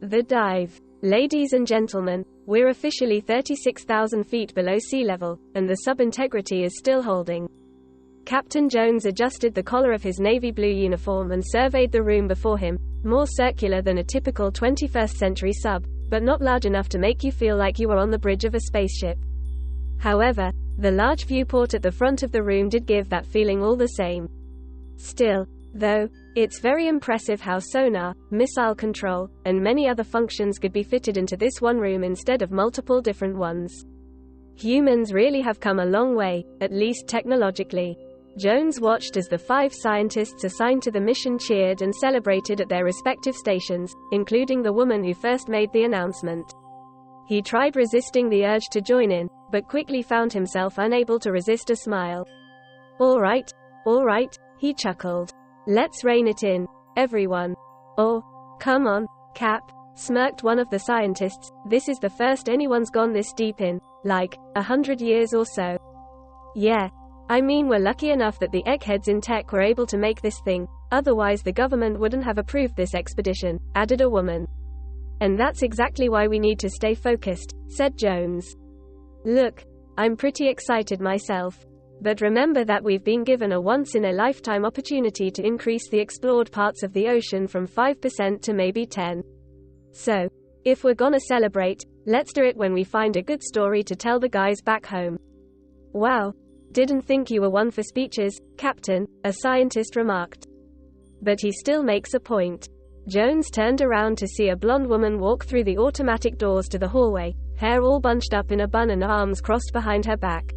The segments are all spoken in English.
The dive. Ladies and gentlemen, we're officially 36,000 feet below sea level, and the sub-integrity is still holding. Captain Jones adjusted the collar of his navy blue uniform and surveyed the room before him, more circular than a typical 21st century sub, but not large enough to make you feel like you were on the bridge of a spaceship. However, the large viewport at the front of the room did give that feeling all the same. Still, though, it's very impressive how sonar, missile control, and many other functions could be fitted into this one room instead of multiple different ones. Humans really have come a long way, at least technologically. Jones watched as the 5 scientists assigned to the mission cheered and celebrated at their respective stations, including the woman who first made the announcement. He tried resisting the urge to join in, but quickly found himself unable to resist a smile. All right, he chuckled. Let's rein it in, everyone. Oh, come on, Cap, smirked one of the scientists. This is the first anyone's gone this deep in, like, 100 years or so. Yeah. I mean, we're lucky enough that the eggheads in tech were able to make this thing, otherwise the government wouldn't have approved this expedition, added a woman. And that's exactly why we need to stay focused, said Jones. Look, I'm pretty excited myself. But remember that we've been given a once-in-a-lifetime opportunity to increase the explored parts of the ocean from 5% to maybe 10%. So, if we're gonna celebrate, let's do it when we find a good story to tell the guys back home. Wow. Didn't think you were one for speeches, Captain, a scientist remarked. But he still makes a point. Jones turned around to see a blonde woman walk through the automatic doors to the hallway, hair all bunched up in a bun and arms crossed behind her back.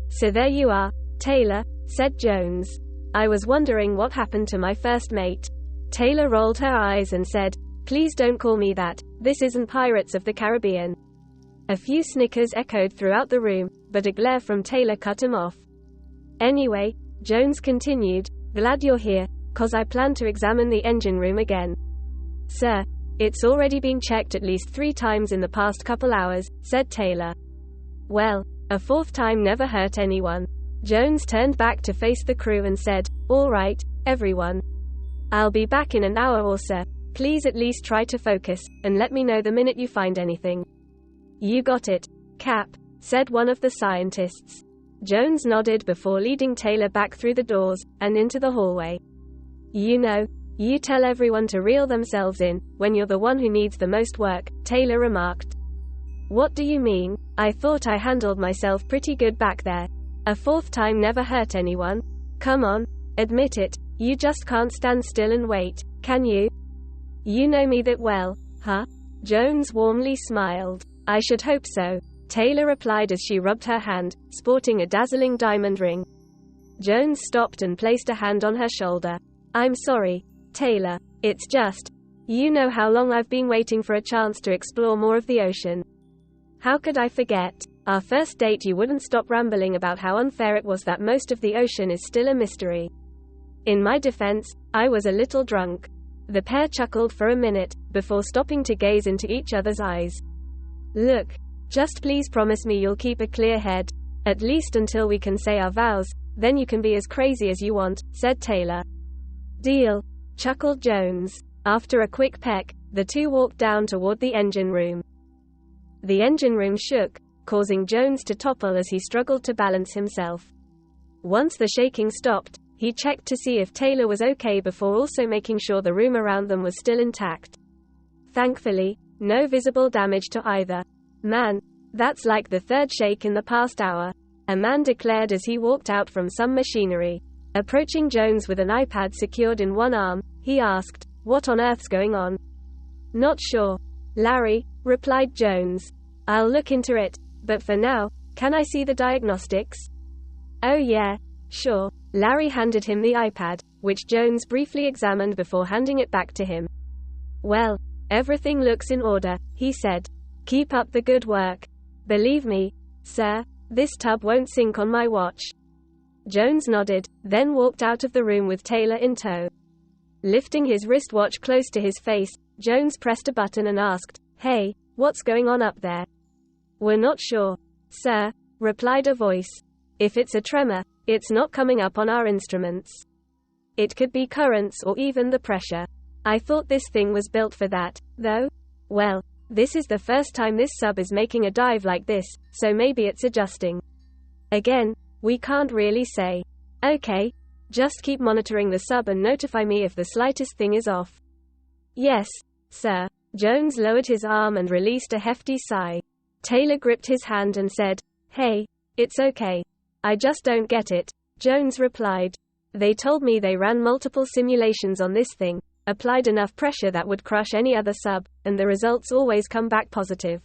So there you are, Taylor, said Jones. I was wondering what happened to my first mate. Taylor rolled her eyes and said, please don't call me that, this isn't Pirates of the Caribbean. A few snickers echoed throughout the room, but a glare from Taylor cut him off. Anyway, Jones continued, glad you're here, 'cause I plan to examine the engine room again. Sir, it's already been checked at least 3 times in the past couple hours, said Taylor. Well, a 4th time never hurt anyone. Jones turned back to face the crew and said, all right, everyone. I'll be back in an hour or so. Please at least try to focus, and let me know the minute you find anything. You got it, Cap, said one of the scientists. Jones nodded before leading Taylor back through the doors, and into the hallway. You know, you tell everyone to reel themselves in, when you're the one who needs the most work, Taylor remarked. What do you mean? I thought I handled myself pretty good back there. A 4th time never hurt anyone. Come on, admit it, you just can't stand still and wait, can you? You know me that well, huh? Jones warmly smiled. I should hope so, Taylor replied as she rubbed her hand, sporting a dazzling diamond ring. Jones stopped and placed a hand on her shoulder. I'm sorry, Taylor, it's just, you know how long I've been waiting for a chance to explore more of the ocean. How could I forget? Our first date you wouldn't stop rambling about how unfair it was that most of the ocean is still a mystery. In my defense, I was a little drunk. The pair chuckled for a minute, before stopping to gaze into each other's eyes. Look, just please promise me you'll keep a clear head, at least until we can say our vows, then you can be as crazy as you want, said Taylor. Deal, chuckled Jones. After a quick peck, the two walked down toward the engine room. The engine room shook, causing Jones to topple as he struggled to balance himself. Once the shaking stopped, he checked to see if Taylor was okay before also making sure the room around them was still intact. Thankfully, no visible damage to either. Man, that's like the 3rd shake in the past hour, a man declared as he walked out from some machinery. Approaching Jones with an iPad secured in one arm, he asked, what on earth's going on? Not sure, Larry, replied Jones. I'll look into it, but for now, can I see the diagnostics? Oh yeah, sure. Larry handed him the iPad, which Jones briefly examined before handing it back to him. Well, everything looks in order, he said. Keep up the good work. Believe me, sir, this tub won't sink on my watch. Jones nodded, then walked out of the room with Taylor in tow. Lifting his wristwatch close to his face, Jones pressed a button and asked, Hey, what's going on up there? We're not sure, sir, replied a voice. If it's a tremor, it's not coming up on our instruments. It could be currents or even the pressure. I thought this thing was built for that, though. Well, this is the first time this sub is making a dive like this, so maybe it's adjusting. Again, we can't really say. Okay. Just keep monitoring the sub and notify me if the slightest thing is off. Yes, sir. Jones lowered his arm and released a hefty sigh. Taylor gripped his hand and said, "Hey, it's okay. I just don't get it," Jones replied. "They told me they ran multiple simulations on this thing, applied enough pressure that would crush any other sub, and the results always come back positive."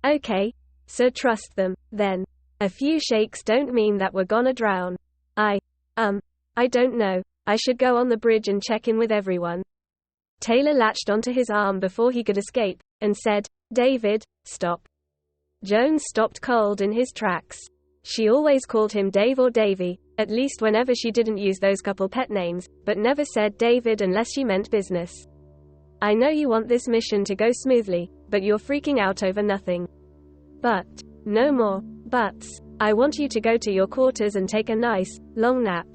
"Okay. So trust them, then. A few shakes don't mean that we're gonna drown." I don't know. I should go on the bridge and check in with everyone." Taylor latched onto his arm before he could escape, and said, "David, stop." Jones stopped cold in his tracks. She always called him Dave or Davy, at least whenever she didn't use those couple pet names, but never said David unless she meant business. "I know you want this mission to go smoothly, but you're freaking out over nothing." "But, no more buts. I want you to go to your quarters and take a nice, long nap."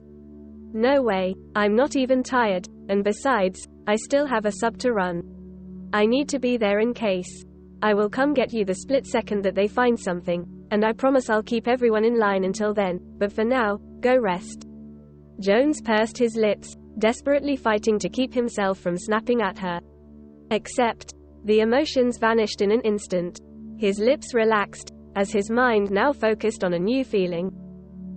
"No way. I'm not even tired, and besides, I still have a sub to run. I need to be there in case. I will come get you the split second that they find something, and I promise I'll keep everyone in line until then, but for now, go rest." Jones pursed his lips, desperately fighting to keep himself from snapping at her. Except, the emotions vanished in an instant. His lips relaxed, as his mind now focused on a new feeling.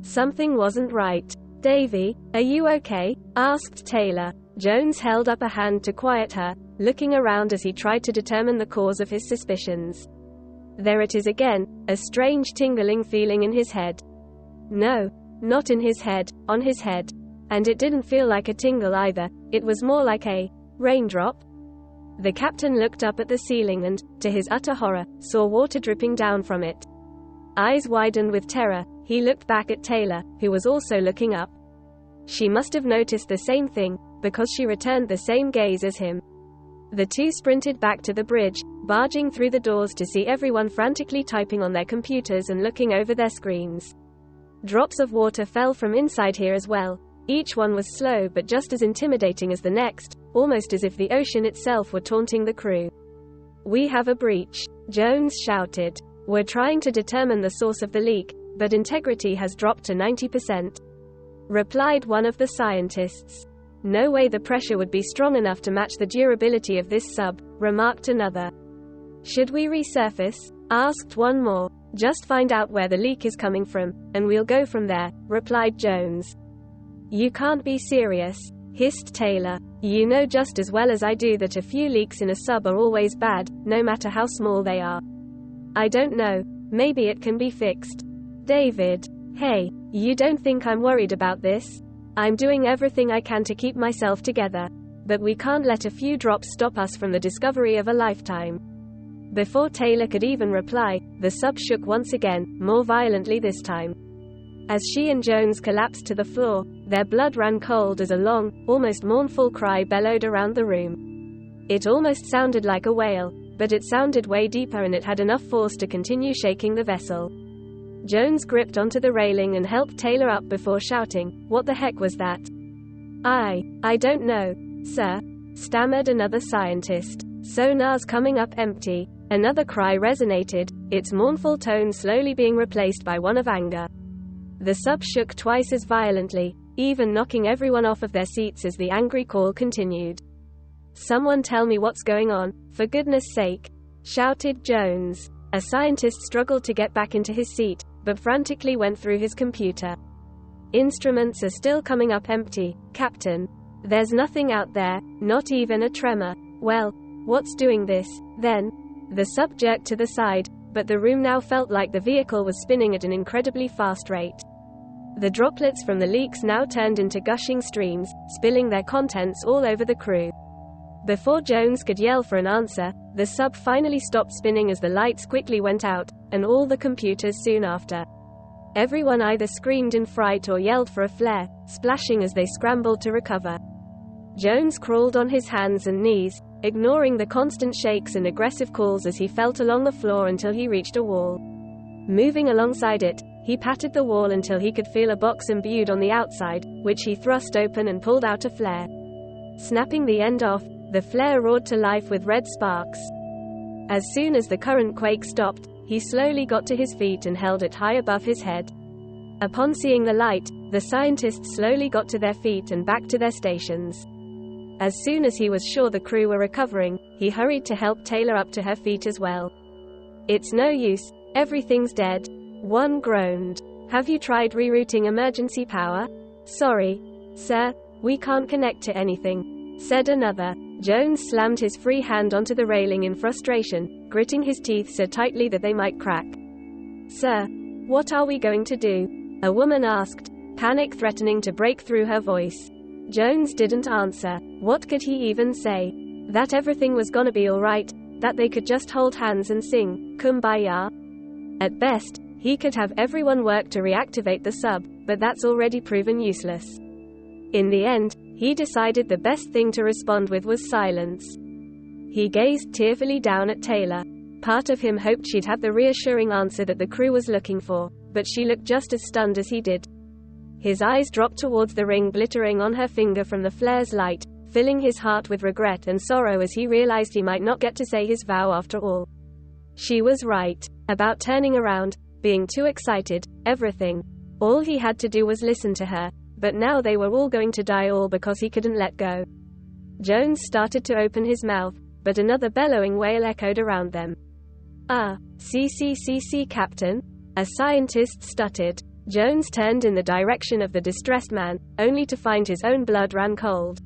Something wasn't right. "Davy, are you okay?" asked Taylor. Jones held up a hand to quiet her, looking around as he tried to determine the cause of his suspicions. There it is again, a strange tingling feeling in his head. No, not in his head, on his head. And it didn't feel like a tingle either, it was more like a raindrop. The captain looked up at the ceiling and, to his utter horror, saw water dripping down from it. Eyes widened with terror, he looked back at Taylor, who was also looking up. She must have noticed the same thing, because she returned the same gaze as him. The two sprinted back to the bridge, barging through the doors to see everyone frantically typing on their computers and looking over their screens. Drops of water fell from inside here as well. Each one was slow but just as intimidating as the next, almost as if the ocean itself were taunting the crew. "We have a breach," Jones shouted. "We're trying to determine the source of the leak, but integrity has dropped to 90%. Replied one of the scientists. "No way the pressure would be strong enough to match the durability of this sub," remarked another. "Should we resurface?" asked one more. "Just find out where the leak is coming from, and we'll go from there," replied Jones. "You can't be serious," hissed Taylor. "You know just as well as I do that a few leaks in a sub are always bad, no matter how small they are." "I don't know. Maybe it can be fixed." "David. Hey, you don't think I'm worried about this? I'm doing everything I can to keep myself together. But we can't let a few drops stop us from the discovery of a lifetime." Before Taylor could even reply, the sub shook once again, more violently this time. As she and Jones collapsed to the floor, their blood ran cold as a long, almost mournful cry bellowed around the room. It almost sounded like a wail, but it sounded way deeper and it had enough force to continue shaking the vessel. Jones gripped onto the railing and helped Taylor up before shouting, "What the heck was that?" I don't know, sir," stammered another scientist. "Sonar's coming up empty." Another cry resonated, its mournful tone slowly being replaced by one of anger. The sub shook twice as violently, even knocking everyone off of their seats as the angry call continued. "Someone tell me what's going on, for goodness sake," shouted Jones. A scientist struggled to get back into his seat, but frantically went through his computer. "Instruments are still coming up empty, Captain. There's nothing out there, not even a tremor." "Well, what's doing this, then?" The sub jerked to the side, but the room now felt like the vehicle was spinning at an incredibly fast rate. The droplets from the leaks now turned into gushing streams, spilling their contents all over the crew. Before Jones could yell for an answer, the sub finally stopped spinning as the lights quickly went out, and all the computers soon after. Everyone either screamed in fright or yelled for a flare, splashing as they scrambled to recover. Jones crawled on his hands and knees, ignoring the constant shakes and aggressive calls as he felt along the floor until he reached a wall. Moving alongside it, he patted the wall until he could feel a box imbued on the outside, which he thrust open and pulled out a flare. Snapping the end off, the flare roared to life with red sparks. As soon as the current quake stopped, he slowly got to his feet and held it high above his head. Upon seeing the light, the scientists slowly got to their feet and back to their stations. As soon as he was sure the crew were recovering, he hurried to help Taylor up to her feet as well. "It's no use, everything's dead," one groaned. "Have you tried rerouting emergency power?" "Sorry, sir, we can't connect to anything," said another. Jones slammed his free hand onto the railing in frustration, gritting his teeth so tightly that they might crack. "Sir, what are we going to do?" a woman asked, panic threatening to break through her voice. Jones didn't answer. What could he even say? That everything was gonna be alright, that they could just hold hands and sing Kumbaya? At best, he could have everyone work to reactivate the sub, but that's already proven useless. In the end, he decided the best thing to respond with was silence. He gazed tearfully down at Taylor. Part of him hoped she'd have the reassuring answer that the crew was looking for, but she looked just as stunned as he did. His eyes dropped towards the ring glittering on her finger from the flare's light, filling his heart with regret and sorrow as he realized he might not get to say his vow after all. She was right about turning around, being too excited, everything. All he had to do was listen to her, but now they were all going to die, all because he couldn't let go. Jones started to open his mouth, but another bellowing wail echoed around them. "CCCC, Captain?" a scientist stuttered. Jones turned in the direction of the distressed man, only to find his own blood ran cold.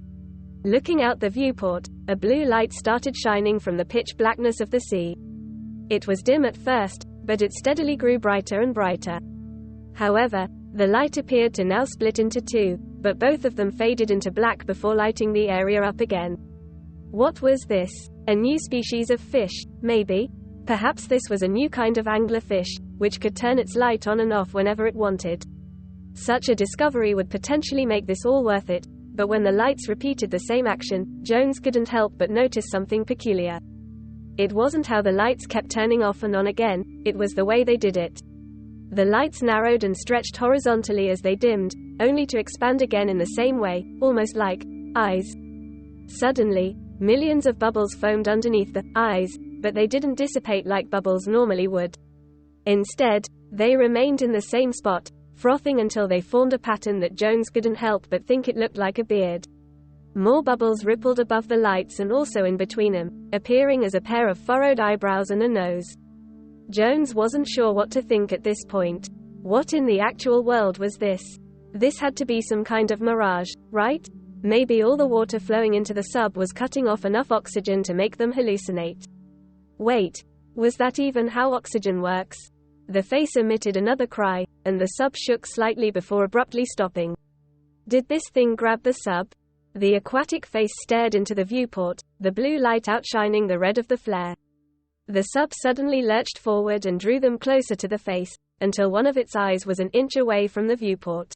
Looking out the viewport, a blue light started shining from the pitch blackness of the sea. It was dim at first, but it steadily grew brighter and brighter. However, the light appeared to now split into two, but both of them faded into black before lighting the area up again. What was this? A new species of fish, maybe? Perhaps this was a new kind of anglerfish, which could turn its light on and off whenever it wanted. Such a discovery would potentially make this all worth it, but when the lights repeated the same action, Jones couldn't help but notice something peculiar. It wasn't how the lights kept turning off and on again, it was the way they did it. The lights narrowed and stretched horizontally as they dimmed, only to expand again in the same way, almost like eyes. Suddenly, millions of bubbles foamed underneath the eyes, but they didn't dissipate like bubbles normally would. Instead, they remained in the same spot, frothing until they formed a pattern that Jones couldn't help but think it looked like a beard. More bubbles rippled above the lights and also in between them, appearing as a pair of furrowed eyebrows and a nose. Jones wasn't sure what to think at this point. What in the actual world was this? This had to be some kind of mirage, right? Maybe all the water flowing into the sub was cutting off enough oxygen to make them hallucinate. Wait, was that even how oxygen works? The face emitted another cry, and the sub shook slightly before abruptly stopping. Did this thing grab the sub? The aquatic face stared into the viewport, the blue light outshining the red of the flare. The sub suddenly lurched forward and drew them closer to the face, until one of its eyes was an inch away from the viewport.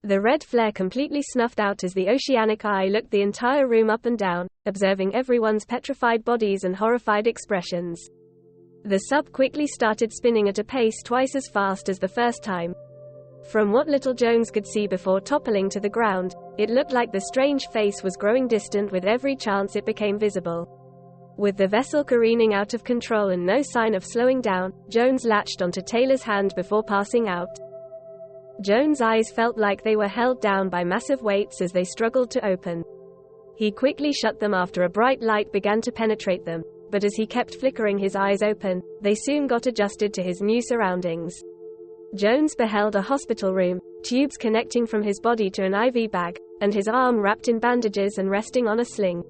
The red flare completely snuffed out as the oceanic eye looked the entire room up and down, observing everyone's petrified bodies and horrified expressions. The sub quickly started spinning at a pace twice as fast as the first time. From what little Jones could see before toppling to the ground, it looked like the strange face was growing distant with every chance it became visible. With the vessel careening out of control and no sign of slowing down, Jones latched onto Taylor's hand before passing out. Jones' eyes felt like they were held down by massive weights as they struggled to open. He quickly shut them after a bright light began to penetrate them, but as he kept flickering his eyes open, they soon got adjusted to his new surroundings. Jones beheld a hospital room, tubes connecting from his body to an IV bag, and his arm wrapped in bandages and resting on a sling.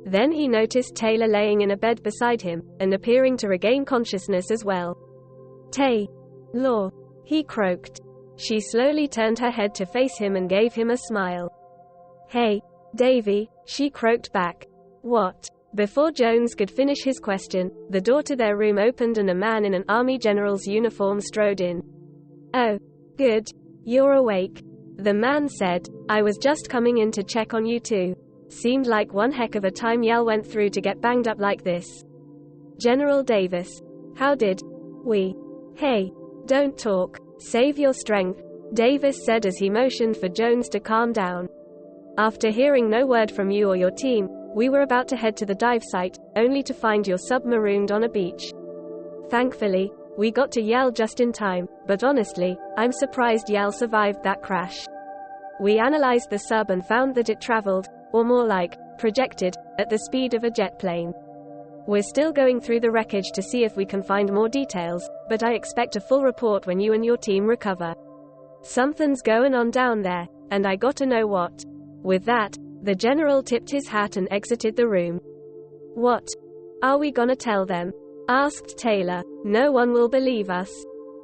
Then he noticed Taylor laying in a bed beside him, and appearing to regain consciousness as well. "Taylor," he croaked. She slowly turned her head to face him and gave him a smile. "Hey, Davy," she croaked back. "What?" Before Jones could finish his question, the door to their room opened and a man in an army general's uniform strode in. "Oh, good. You're awake," the man said. "I was just coming in to check on you too. Seemed like one heck of a time y'all went through to get banged up like this." "General Davis. How did we?" "Hey, don't talk. Save your strength," Davis said as he motioned for Jones to calm down. "After hearing no word from you or your team, We were about to head to the dive site, only to find your sub marooned on a beach. Thankfully, we got to Yell just in time, but honestly, I'm surprised Yell survived that crash. We analyzed the sub and found that it traveled, or more like, projected, at the speed of a jet plane. We're still going through the wreckage to see if we can find more details, but I expect a full report when you and your team recover. Something's going on down there, and I gotta know what. With that, the general tipped his hat and exited the room. What are we gonna tell them? Asked Taylor. No one will believe us.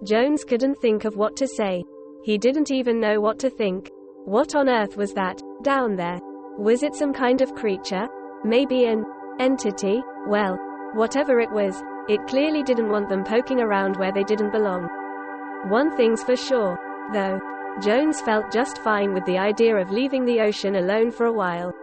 Jones couldn't think of what to say. He didn't even know what to think. What on earth was that, down there? Was it some kind of creature? Maybe an entity? Well, whatever it was, it clearly didn't want them poking around where they didn't belong. One thing's for sure, though. Jones felt just fine with the idea of leaving the ocean alone for a while.